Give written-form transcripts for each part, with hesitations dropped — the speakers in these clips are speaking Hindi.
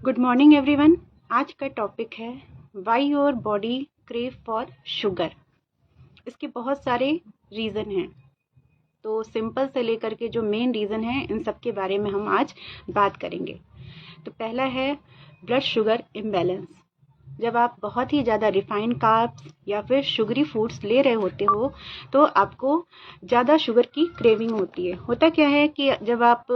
Good morning everyone. आज का टॉपिक है why your body crave for sugar. इसके बहुत सारे रीज़न हैं, तो सिंपल से लेकर के जो मेन रीज़न है इन सब के बारे में हम आज बात करेंगे। तो पहला है ब्लड शुगर इम्बैलेंस। जब आप बहुत ही ज़्यादा रिफाइंड कार्ब्स या फिर शुगरी फूड्स ले रहे होते हो तो आपको ज़्यादा शुगर की क्रेविंग होती है। होता क्या है कि जब आप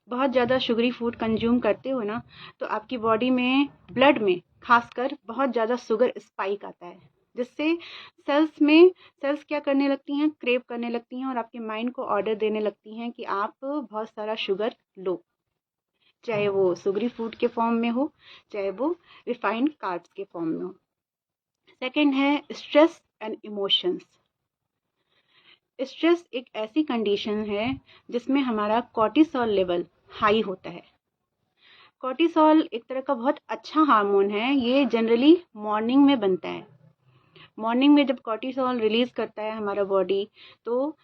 बहुत ज़्यादा शुगरी फूड कंज्यूम करते हो ना, तो आपकी बॉडी में, ब्लड में खासकर बहुत ज़्यादा शुगर स्पाइक आता है, जिससे सेल्स क्या करने लगती हैं, क्रेव करने लगती हैं और आपके माइंड को ऑर्डर देने लगती हैं कि आप बहुत सारा शुगर लो, चाहे वो शुगरी फूड के फॉर्म में हो, चाहे वो रिफाइंड कार्ब्स के फॉर्म में हो। सेकंड है स्ट्रेस एंड इमोशंस। स्ट्रेस एक ऐसी कंडीशन है जिसमें हमारा कॉर्टिसोल लेवल हाई होता है। कॉर्टिसोल एक तरह का बहुत अच्छा हार्मोन है। ये जनरली मॉर्निंग में बनता है। मॉर्निंग में जब कॉर्टिसोल रिलीज करता है हमारा बॉडी, तो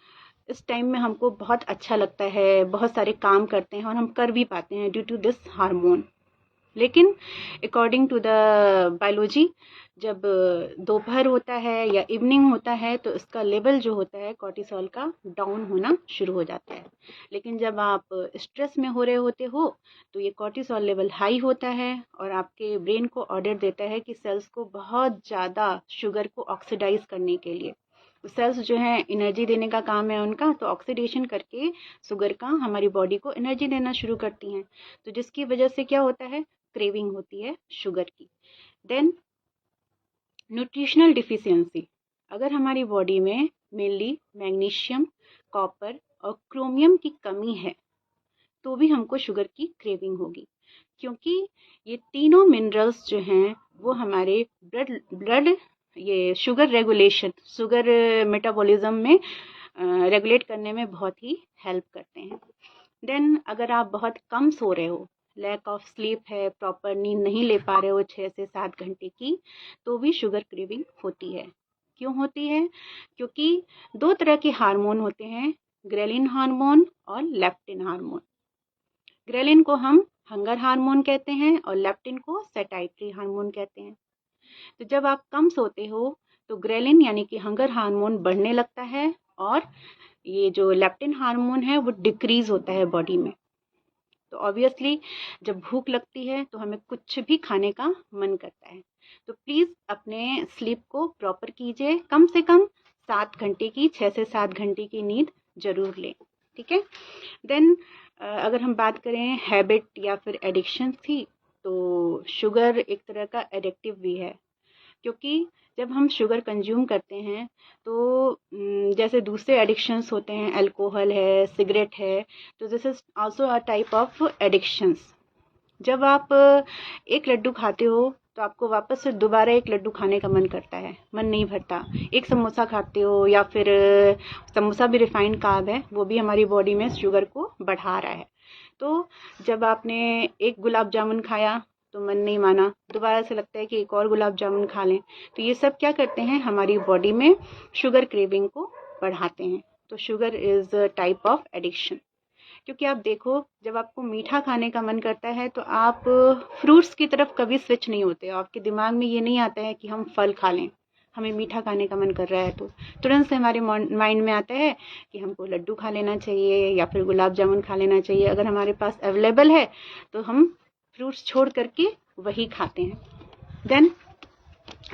इस टाइम में हमको बहुत अच्छा लगता है, बहुत सारे काम करते हैं और हम कर भी पाते हैं ड्यू टू दिस हार्मोन। लेकिन अकॉर्डिंग टू द बायोलॉजी, जब दोपहर होता है या इवनिंग होता है तो इसका लेवल जो होता है कॉर्टिसोल का डाउन होना शुरू हो जाता है। लेकिन जब आप स्ट्रेस में हो रहे होते हो तो ये कॉर्टिसोल लेवल हाई होता है और आपके ब्रेन को ऑर्डर देता है कि सेल्स को बहुत ज़्यादा शुगर को ऑक्सीडाइज करने के लिए। सेल्स जो है एनर्जी देने का काम है उनका, तो ऑक्सीडेशन करके शुगर का हमारी बॉडी को एनर्जी देना शुरू करती हैं, तो जिसकी वजह से क्या होता है, क्रेविंग होती है शुगर की। Then nutritional deficiency. अगर हमारी बॉडी में मेनली मैग्नीशियम, कॉपर और क्रोमियम की कमी है तो भी हमको शुगर की क्रेविंग होगी, क्योंकि ये तीनों मिनरल्स जो हैं वो हमारे ब्लड ये शुगर रेगुलेशन, शुगर मेटाबॉलिज्म में रेगुलेट करने में बहुत ही हेल्प करते हैं। देन अगर आप बहुत कम सो रहे हो, लैक ऑफ स्लीप है, प्रॉपर नींद नहीं ले पा रहे हो 6 से 7 घंटे की, तो भी शुगर क्रेविंग होती है। क्यों होती है? क्योंकि दो तरह के हार्मोन होते हैं, ग्रेलिन हार्मोन और लेप्टिन हार्मोन। ग्रेलिन को हम हंगर हार्मोन कहते हैं और लेप्टिन को सैटिस्फैक्टरी हार्मोन कहते हैं। तो जब आप कम सोते हो तो ग्रेलिन यानी कि हंगर हार्मोन बढ़ने लगता है और ये जो लेप्टिन हार्मोन है वो डिक्रीज होता है बॉडी में। तो ऑब्वियसली जब भूख लगती है तो हमें कुछ भी खाने का मन करता है। तो प्लीज़ अपने स्लीप को प्रॉपर कीजिए, कम से कम 7 घंटे की, 6 से 7 घंटे की नींद जरूर लें, ठीक है। देन अगर हम बात करें हैबिट या फिर एडिक्शन की, तो शुगर एक तरह का एडिक्टिव भी है, क्योंकि जब हम शुगर कंज्यूम करते हैं तो जैसे दूसरे एडिक्शंस होते हैं, अल्कोहल है, सिगरेट है, तो this is also a type of addictions. जब आप एक लड्डू खाते हो तो आपको वापस से दोबारा एक लड्डू खाने का मन करता है, मन नहीं भरता। एक समोसा खाते हो या फिर समोसा भी रिफाइंड कार्ब है, वो भी हमारी बॉडी में शुगर को बढ़ा रहा है। तो जब आपने एक गुलाब जामुन खाया तो मन नहीं माना, दोबारा से लगता है कि एक और गुलाब जामुन खा लें। तो ये सब क्या करते हैं, हमारी बॉडी में शुगर क्रेविंग को बढ़ाते हैं। तो sugar is a type of addiction. क्योंकि आप देखो, जब आपको मीठा खाने का मन करता है तो आप फ्रूट्स की तरफ कभी स्विच नहीं होते। आपके दिमाग में ये नहीं आता है कि हम फल खा लें, हमें मीठा खाने का मन कर रहा है तो तुरंत से हमारे माइंड में आता है कि हमको लड्डू खा लेना चाहिए या फिर गुलाब जामुन खा लेना चाहिए। अगर हमारे पास अवेलेबल है तो हम फ्रूट्स छोड़ करके वही खाते हैं। देन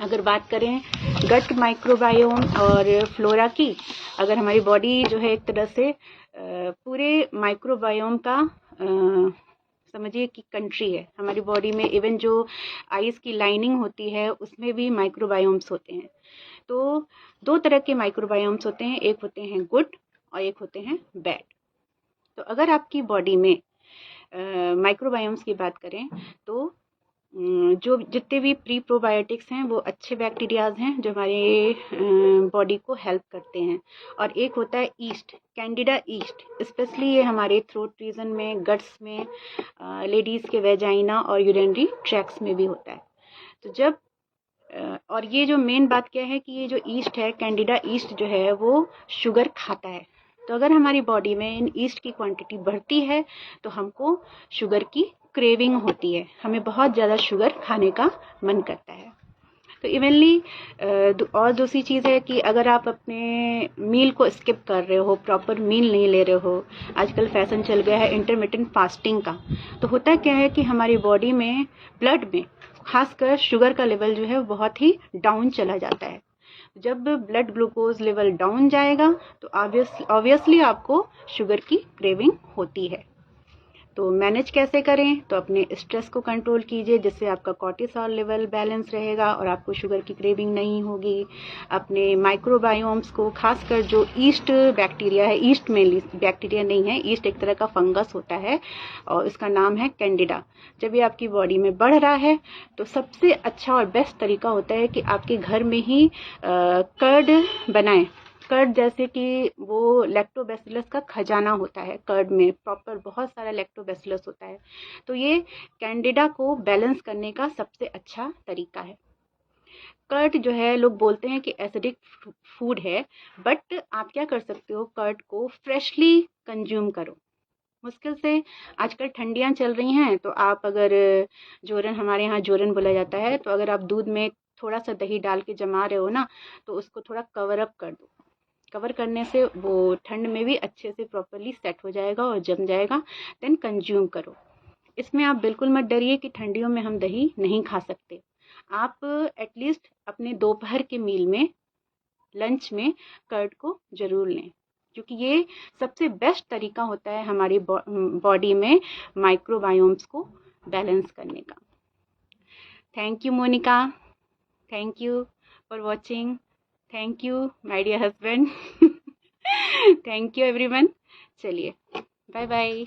अगर बात करें गट माइक्रोबायोम और फ्लोरा की, अगर हमारी बॉडी जो है एक तरह से पूरे माइक्रोबायोम का समझिए कि कंट्री है। हमारी बॉडी में इवन जो आइज़ की लाइनिंग होती है उसमें भी माइक्रोबायोम्स होते हैं। तो दो तरह के माइक्रोबायोम्स होते हैं, एक होते हैं गुड और एक होते हैं बैड। तो अगर आपकी बॉडी में माइक्रोबायोम्स की बात करें तो जो जितने भी प्री प्रोबायोटिक्स हैं वो अच्छे बैक्टीरियाज हैं जो हमारे बॉडी को हेल्प करते हैं। और एक होता है ईस्ट, कैंडिडा ईस्ट, स्पेशली ये हमारे थ्रोट रीजन में, गट्स में, लेडीज़ के वेजाइना और यूरिनरी ट्रैक्ट्स में भी होता है। तो जब और ये जो मेन बात क्या है कि ये जो ईस्ट है, कैंडिडा ईस्ट जो है वो शुगर खाता है। तो अगर हमारी बॉडी में इन ईस्ट की क्वांटिटी बढ़ती है तो हमको शुगर की क्रेविंग होती है, हमें बहुत ज़्यादा शुगर खाने का मन करता है। तो इवनली और दूसरी चीज़ है कि अगर आप अपने मील को स्किप कर रहे हो, प्रॉपर मील नहीं ले रहे हो, आजकल फैशन चल गया है इंटरमिटेंट फास्टिंग का, तो होता क्या है कि हमारी बॉडी में, ब्लड में खासकर शुगर का लेवल जो है बहुत ही डाउन चला जाता है। जब ब्लड ग्लूकोज लेवल डाउन जाएगा तो ऑब्वियसली आपको शुगर की क्रेविंग होती है। तो मैनेज कैसे करें? तो अपने स्ट्रेस को कंट्रोल कीजिए, जिससे आपका कॉर्टिसोल लेवल बैलेंस रहेगा और आपको शुगर की क्रेविंग नहीं होगी। अपने माइक्रोबायोम्स को, खासकर जो ईस्ट बैक्टीरिया है, ईस्ट में बैक्टीरिया नहीं है, ईस्ट एक तरह का फंगस होता है और इसका नाम है कैंडिडा। जब ये आपकी बॉडी में बढ़ रहा है तो सबसे अच्छा और बेस्ट तरीका होता है कि आपके घर में ही कर्ड बनाएं। कर्ड जैसे कि वो लैक्टोबैसिलस का खजाना होता है, कर्ड में प्रॉपर बहुत सारा लैक्टोबैसिलस होता है। तो ये कैंडिडा को बैलेंस करने का सबसे अच्छा तरीका है। कर्ड जो है, लोग बोलते हैं कि एसिडिक फूड है, बट आप क्या कर सकते हो, कर्ड को फ्रेशली कंज्यूम करो। मुश्किल से, आजकल ठंडियाँ चल रही हैं, तो आप अगर जोरन, हमारे यहाँ जोरन बोला जाता है, तो अगर आप दूध में थोड़ा सा दही डाल के जमा रहे हो ना, तो उसको थोड़ा कवर अप कर दो। कवर करने से वो ठंड में भी अच्छे से प्रॉपरली सेट हो जाएगा और जम जाएगा, देन कंज्यूम करो। इसमें आप बिल्कुल मत डरिए कि ठंडियों में हम दही नहीं खा सकते। आप एटलीस्ट अपने दोपहर के मील में, लंच में कर्ड को ज़रूर लें, क्योंकि ये सबसे बेस्ट तरीका होता है हमारी बॉडी में माइक्रोबायोम्स को बैलेंस करने का। Thank you Monika, thank you for watching, thank you my dear husband, thank you everyone. चलिए, बाय बाय।